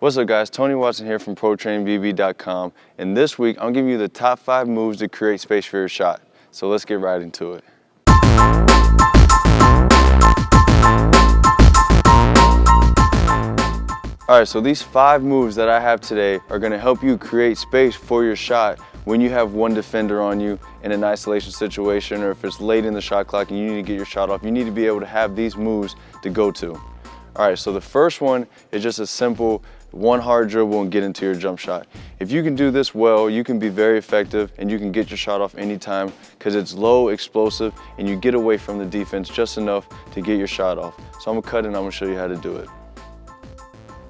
What's up guys, Tony Watson here from ProTrainBB.com, and this week I'm giving you the top 5 moves to create space for your shot. So let's get right into it. Alright, so these 5 moves that I have today are going to help you create space for your shot when you have one defender on you in an isolation situation, or if it's late in the shot clock and you need to get your shot off, you need to be able to have these moves to go to. Alright, so the first one is just a simple one hard dribble and get into your jump shot. If you can do this well, you can be very effective and you can get your shot off anytime because it's low, explosive, and you get away from the defense just enough to get your shot off. So I'm gonna cut and I'm gonna show you how to do it.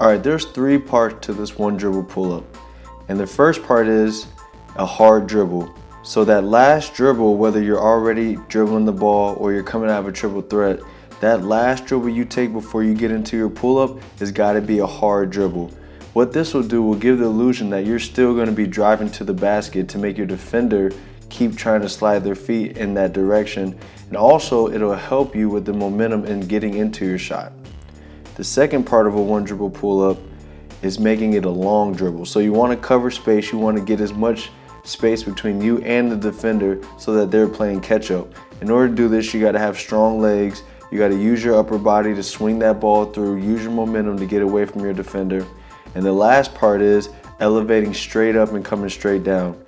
Alright, there's 3 parts to this one dribble pull-up. And the first part is a hard dribble. So that last dribble, whether you're already dribbling the ball or you're coming out of a triple threat, that last dribble you take before you get into your pull-up has got to be a hard dribble. What this will do will give the illusion that you're still going to be driving to the basket to make your defender keep trying to slide their feet in that direction, and also it'll help you with the momentum in getting into your shot. The second part of a one dribble pull-up is making it a long dribble. So you want to cover space, you want to get as much space between you and the defender so that they're playing catch up. In order to do this, you got to have strong legs. You got to use your upper body to swing that ball through, use your momentum to get away from your defender. And the last part is elevating straight up and coming straight down.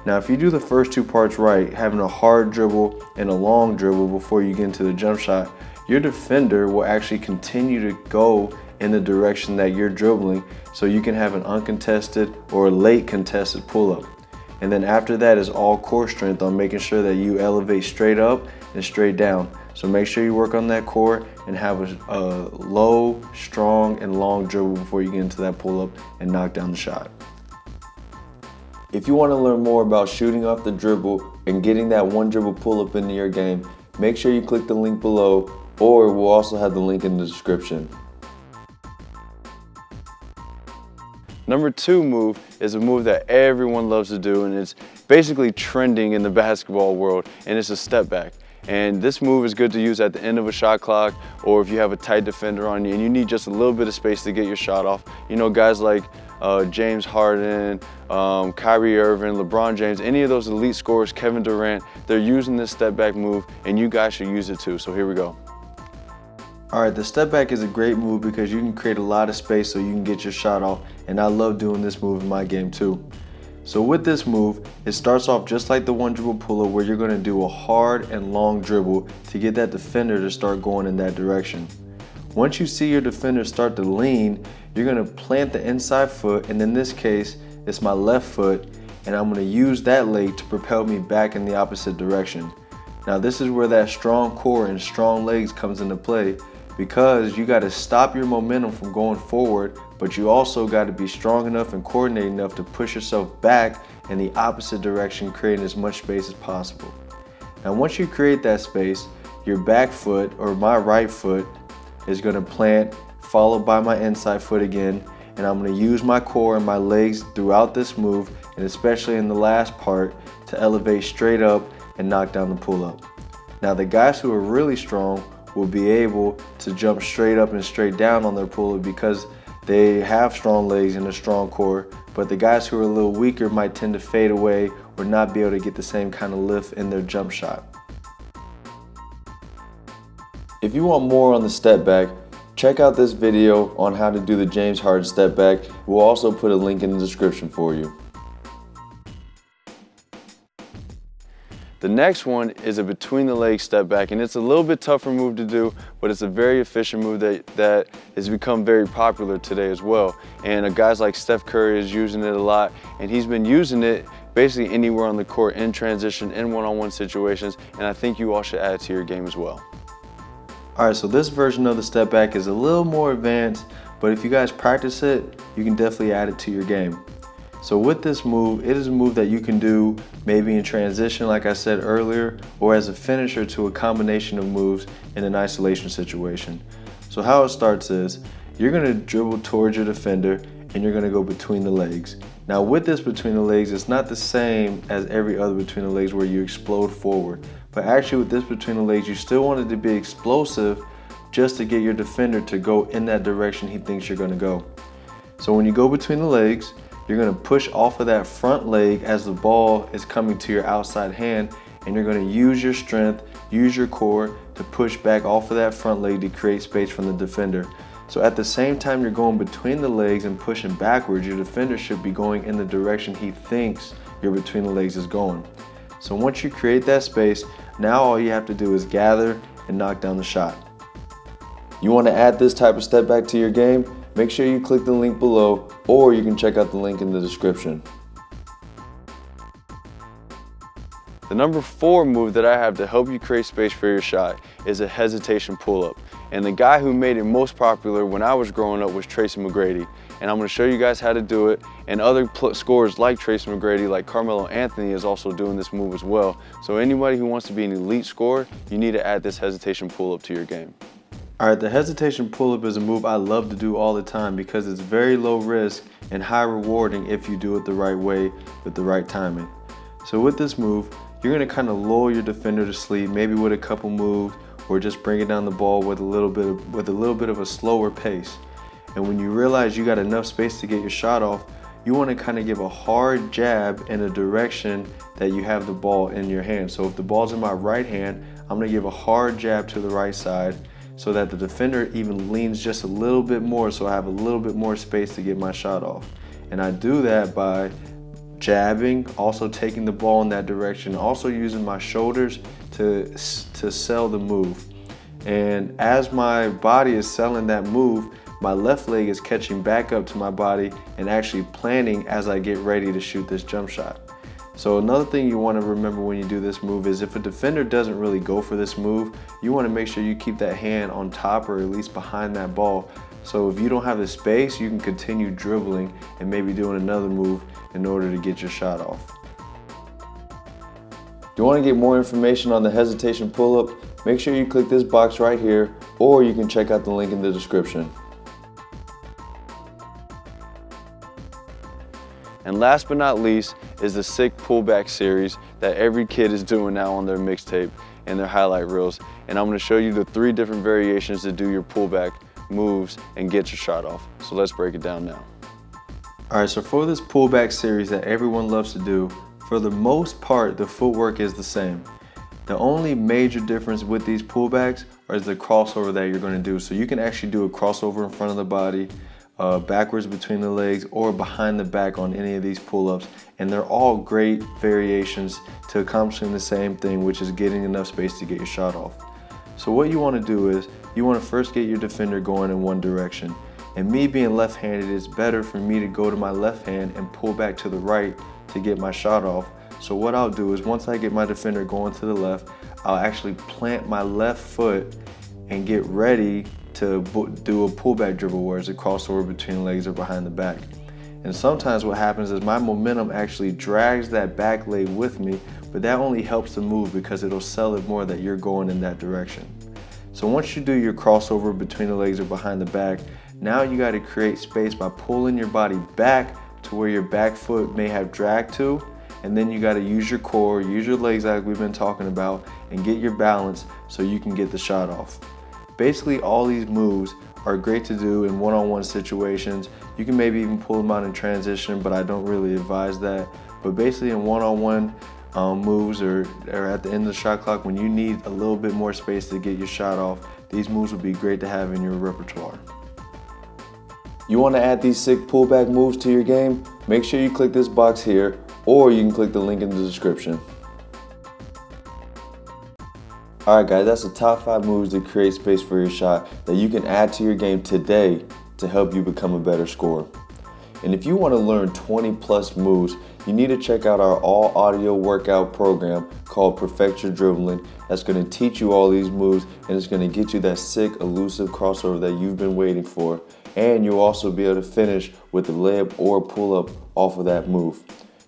Now, if you do the first 2 parts right, having a hard dribble and a long dribble before you get into the jump shot, your defender will actually continue to go in the direction that you're dribbling, so you can have an uncontested or a late contested pull-up. And then after that is all core strength on making sure that you elevate straight up and straight down. So make sure you work on that core and have a low, strong, and long dribble before you get into that pull-up and knock down the shot. If you want to learn more about shooting off the dribble and getting that one dribble pull-up into your game, make sure you click the link below, or we'll also have the link in the description. Number 2 move is a move that everyone loves to do, and it's basically trending in the basketball world, and it's a step back. And this move is good to use at the end of a shot clock, or if you have a tight defender on you and you need just a little bit of space to get your shot off. You know, guys like James Harden, Kyrie Irving, LeBron James, any of those elite scorers, Kevin Durant, they're using this step back move, and you guys should use it too. So here we go. Alright, the step back is a great move because you can create a lot of space so you can get your shot off, and I love doing this move in my game too. So with this move, it starts off just like the one dribble pull-up, where you're going to do a hard and long dribble to get that defender to start going in that direction. Once you see your defender start to lean, you're going to plant the inside foot, and in this case, it's my left foot, and I'm going to use that leg to propel me back in the opposite direction. Now this is where that strong core and strong legs comes into play, because you got to stop your momentum from going forward, but you also got to be strong enough and coordinated enough to push yourself back in the opposite direction, creating as much space as possible. Now once you create that space, your back foot, or my right foot, is going to plant, followed by my inside foot again, and I'm going to use my core and my legs throughout this move, and especially in the last part, to elevate straight up and knock down the pull-up. Now the guys who are really strong will be able to jump straight up and straight down on their pull-up because they have strong legs and a strong core, but the guys who are a little weaker might tend to fade away or not be able to get the same kind of lift in their jump shot. If you want more on the step back, check out this video on how to do the James Harden step back. We'll also put a link in the description for you. The next one is a between the legs step back, and it's a little bit tougher move to do, but it's a very efficient move that has become very popular today as well. And guys like Steph Curry is using it a lot, and he's been using it basically anywhere on the court, in transition, in one-on-one situations, and I think you all should add it to your game as well. Alright, so this version of the step back is a little more advanced, but if you guys practice it, you can definitely add it to your game. So with this move, it is a move that you can do maybe in transition, like I said earlier, or as a finisher to a combination of moves in an isolation situation. So how it starts is, you're going to dribble towards your defender and you're going to go between the legs. Now with this between the legs, it's not the same as every other between the legs where you explode forward. But actually with this between the legs, you still want it to be explosive just to get your defender to go in that direction he thinks you're going to go. So when you go between the legs, you're gonna push off of that front leg as the ball is coming to your outside hand, and you're gonna use your strength, use your core to push back off of that front leg to create space from the defender. So at the same time you're going between the legs and pushing backwards, your defender should be going in the direction he thinks your between the legs is going. So once you create that space, now all you have to do is gather and knock down the shot. You want to add this type of step back to your game? Make sure you click the link below, or you can check out the link in the description. The number 4 move that I have to help you create space for your shot is a hesitation pull-up. And the guy who made it most popular when I was growing up was Tracy McGrady. And I'm going to show you guys how to do it. And other scorers like Tracy McGrady, like Carmelo Anthony, is also doing this move as well. So anybody who wants to be an elite scorer, you need to add this hesitation pull-up to your game. All right, the hesitation pull-up is a move I love to do all the time because it's very low risk and high rewarding if you do it the right way with the right timing. So with this move, you're going to kind of lull your defender to sleep, maybe with a couple moves, or just bring it down the ball with a little bit of a slower pace. And when you realize you got enough space to get your shot off, you want to kind of give a hard jab in a direction that you have the ball in your hand. So if the ball's in my right hand, I'm going to give a hard jab to the right side so that the defender even leans just a little bit more, so I have a little bit more space to get my shot off. And I do that by jabbing, also taking the ball in that direction, also using my shoulders to sell the move. And as my body is selling that move, my left leg is catching back up to my body and actually planning as I get ready to shoot this jump shot. So another thing you want to remember when you do this move is if a defender doesn't really go for this move, you want to make sure you keep that hand on top or at least behind that ball. So if you don't have the space, you can continue dribbling and maybe doing another move in order to get your shot off. Do you want to get more information on the hesitation pull-up? Make sure you click this box right here, or you can check out the link in the description. And last but not least is the sick pullback series that every kid is doing now on their mixtape and their highlight reels. And I'm going to show you the 3 different variations to do your pullback moves and get your shot off. So let's break it down now. All right, so for this pullback series that everyone loves to do, for the most part, the footwork is the same. The only major difference with these pullbacks is the crossover that you're going to do. So you can actually do a crossover in front of the body, backwards between the legs, or behind the back on any of these pull-ups, and they're all great variations to accomplishing the same thing, which is getting enough space to get your shot off. So what you want to do is you want to first get your defender going in one direction, and me being left-handed, it's better for me to go to my left hand and pull back to the right to get my shot off. So what I'll do is once I get my defender going to the left, I'll actually plant my left foot and get ready to do a pullback dribble, where it's a crossover between legs or behind the back. And sometimes what happens is my momentum actually drags that back leg with me, but that only helps the move because it'll sell it more that you're going in that direction. So once you do your crossover between the legs or behind the back, now you got to create space by pulling your body back to where your back foot may have dragged to, and then you got to use your core, use your legs like we've been talking about, and get your balance so you can get the shot off. Basically, all these moves are great to do in one-on-one situations. You can maybe even pull them out in transition, but I don't really advise that. But basically in one-on-one moves or at the end of the shot clock, when you need a little bit more space to get your shot off, these moves would be great to have in your repertoire. You want to add these sick pullback moves to your game? Make sure you click this box here, or you can click the link in the description. Alright guys, that's the top 5 moves to create space for your shot that you can add to your game today to help you become a better scorer. And if you want to learn 20+ moves, you need to check out our all audio workout program called Perfect Your Dribbling. That's going to teach you all these moves, and it's going to get you that sick, elusive crossover that you've been waiting for. And you'll also be able to finish with a layup or pull-up off of that move.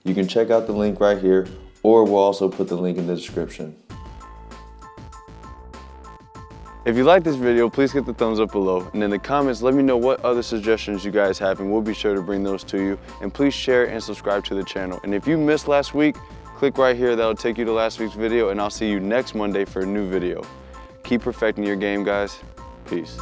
You can check out the link right here, or we'll also put the link in the description. If you like this video, please hit the thumbs up below, and in the comments let me know what other suggestions you guys have, and we'll be sure to bring those to you. And please share and subscribe to the channel. And if you missed last week, click right here, that'll take you to last week's video, and I'll see you next Monday for a new video. Keep perfecting your game, guys. Peace.